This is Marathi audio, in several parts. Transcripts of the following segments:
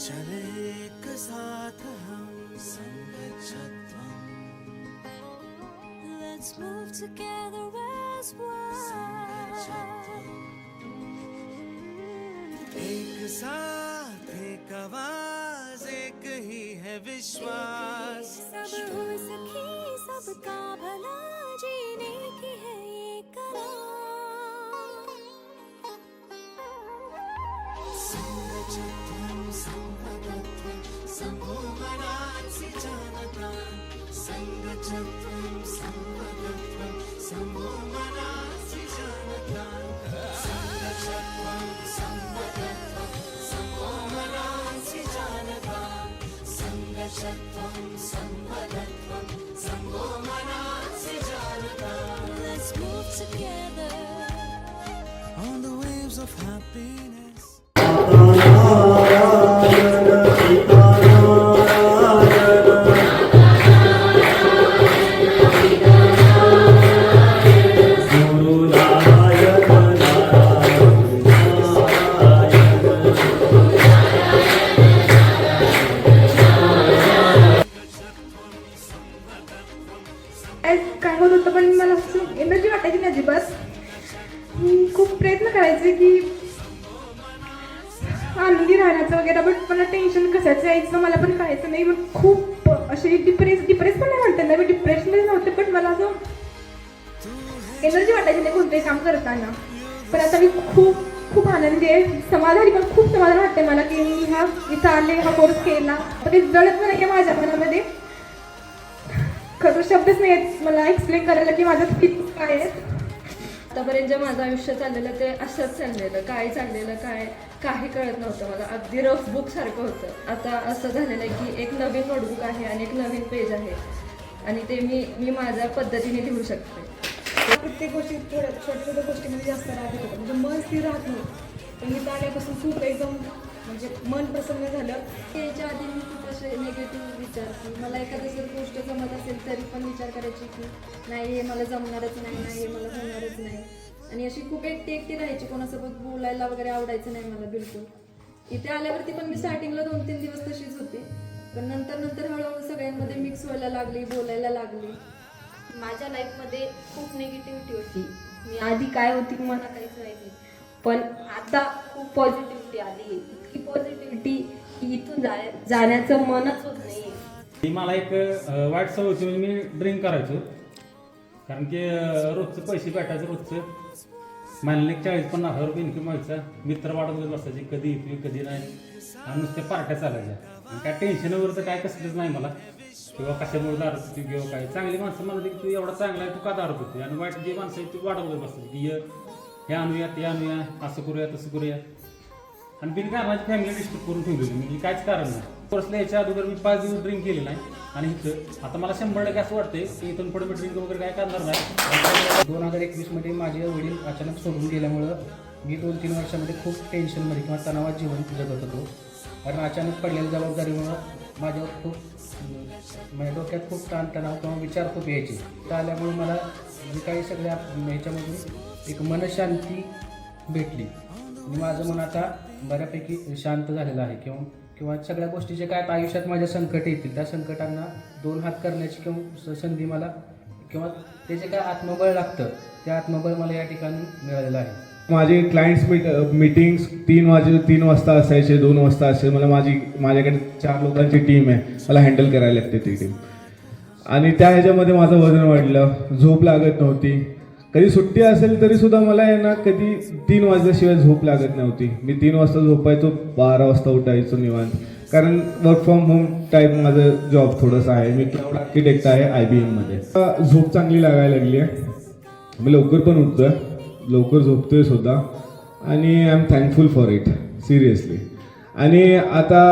चले एक साथ हम संगच्छत्वम Let's move together as one. एक साथ एक आवाज एक ही है विश्वास सब हो सके सबका भला जीने की है ये कला संगच्छत्वम संगतत्वम संभो मनांसि जानतान संगच्छत्वम संगतत्वम संभो मनांसि जानतान संगच्छत्वम संगतत्वम संभो मनांसि जानतान संगच्छत्वम संगतत्वम संभो मनांसि जानतान Let's move together. On the waves of happiness काय होत होतं पण मला असं एनर्जी वाटायची नाही अजिबात. खूप प्रयत्न करायचे की आनंदी राहण्याचं वगैरे, बट मला टेन्शन कशाचं यायचं मला पण कळायचं नाही. पण खूप असे डिप्रेस पण नाही म्हणते ना, मी डिप्रेशनमध्ये नव्हते, पण मला असं एनर्जी वाटायची नाही कोणतंही काम करताना. पण आता मी खूप आनंदी आहे, समाधानी, पण खूप समाधान वाटते मला की मी इथं आले, हा कोर्स केला. पण ते जळत नाही की माझ्या मनामध्ये खरं शब्दच नाही आहेत मला एक्सप्लेन करायला की माझं फीलिंग्स काय आहेत. आतापर्यंत जे माझं आयुष्य चाललेलं ते असंच चाललेलं, काय चाललेलं काय काही कळत नव्हतं मला. अगदी रफ बुक सारखं होतं. आता असं झालेलं आहे की एक नवीन नोटबुक आहे आणि एक नवीन पेज आहे आणि ते मी माझ्या पद्धतीने लिहू शकते. प्रत्येक गोष्टी छोट्या गोष्टीमध्ये जास्त राहत होतं, म्हणजे मन स्थिर राहत नव्हतं. पण इथं आल्यापासून खूप एकदम म्हणजे मन प्रसन्न झालं. याच्या आधी मी खूप असे निगेटिव्ह विचार की मला एखादी जर गोष्ट जमत असेल तरी पण विचार करायची की नाही हे मला जमणारच नाही हे मला होणारच नाही. आणि अशी खूप एकटी राहायची, कोणासोबत बोलायला वगैरे आवडायचं नाही मला बिलकुल. इथे आल्यावरती पण मी स्टार्टिंगला 2-3 दिवस तशीच होती, पण नंतर हळूहळू सगळ्यांमध्ये मिक्स व्हायला लागली, बोलायला लागली. माझ्या लाईफमध्ये खूप निगेटिव्हिटी होती. मी आधी काय होती मला काहीच माहिती, पण आता खूप पॉझिटिव्हिटी आली. इतकी पॉझिटिव्हिटी की इथून जाण्याचं मनच होत नाही. मला एक वाईट सवय होती, म्हणजे मी ड्रिंक करायचो. कारण की रोजचं पैसे भेटायचं, रोजचं महिन्याला 40-50 रुपये इन्कम व्हायचा. मित्र वाढत बसायचे, कधी येतोय कधी नाही, आणि नुसत्या पार्ट्या चालायच्या. काय टेन्शनवर तर काय कसलंच नाही मला, किंवा कशामुळे दारू पितो किंवा काय. चांगली माणसं म्हणते की तू एवढा चांगला आहे तू का दारू पितो, आणि वाईट जे माणसं आहेत ती वाढवत बसतात की हे आणूया ते आणूया, असं करूया तसं करूया. आणि बिनकारणाची फॅमिली डिस्टर्ब करून ठेवलेली, म्हणजे काहीच कारण नाही. कोर्सला याच्या अगोदर मी 5 दिवस ड्रिंक केले नाही, आणि इथं आता मला 100% असं वाटतंय की इथून पुढे मी ड्रिंक वगैरे काय करणार नाही. 2021मध्ये माझे वडील अचानक सोडून गेल्यामुळं मी 2-3 वर्षामध्ये खूप टेन्शनमध्ये किंवा तणावात जीवन जगत होतो. कारण अचानक पडलेल्या जबाबदारीमुळं माझ्यावर माझ्या डोक्यात खूप ताणतणाव किंवा विचार खूप यायचे. तर आल्यामुळे मला जे काही सगळ्या ह्याच्यामधून एक मनशांती भेटली, आणि माझं मन आता बऱ्यापैकी शांत झालेलं आहे. किंवा सगळ्या गोष्टी जे काय आयुष्यात माझ्या संकट येतील त्या संकटांना 2 हात करण्याची किंवा संधी मला, किंवा ते जे काय आत्मबळ लागतं ते आत्मबळ मला या ठिकाणी मिळालेलं आहे. माझे क्लायंट्स मीटिंग्स 3 वाजता असायचे, 2 वाजता असायचे. मला माझ्याकडे 4 लोकांची टीम आहे, मला हँडल करायला लागते ती टीम. आणि त्या ह्याच्यामध्ये माझं वजन वाढलं, झोप लागत नव्हती. कधी सुट्टी असेल तरी सुद्धा मला आहे ना कधी 3 वाजल्याशिवाय झोप लागत नव्हती. मी 3 वाजता झोपायचो, 12 वाजता उठायचो निवांत. कारण वर्क फ्रॉम होम टाईप माझं जॉब थोडंसं आहे. मी क्लाउड आर्किटेक्ट आहे IBMमध्ये. झोप चांगली लागायला लागली आहे, मी लवकर पण उठतोय, लवकर झोपतोय सुद्धा, आणि I am thankful for it seriously. आणि आता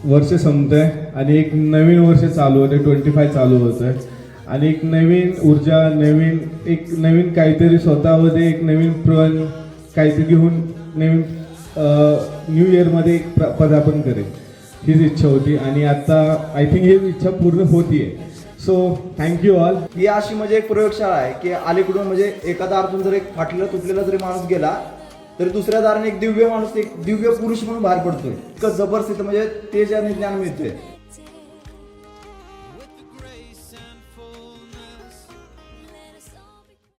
वर्ष संपतं आहे आणि एक नवीन वर्ष चालू होतं, 25 चालू होतं आहे. आणि एक नवीन ऊर्जा, नवीन काहीतरी स्वतःमध्ये एक नवीन प्रण काहीतरी घेऊन नवीन न्यू इयरमध्ये एक पदार्पण करेल हीच इच्छा होती. आणि आता आय थिंक ही इच्छा पूर्ण होती आहे. So thank you all. ही अशी म्हणजे एक प्रयोगशाळा आहे की अलीकडून म्हणजे एखादा अर्थून जर एक फाटलेला तुटलेला जरी माणूस गेला तर दुसऱ्या दाराने एक दिव्य माणूस, एक दिव्य पुरुष म्हणून बाहेर पडतोय. इतकं जबरदस्त म्हणजे तेज आणि ज्ञान मिळतोय.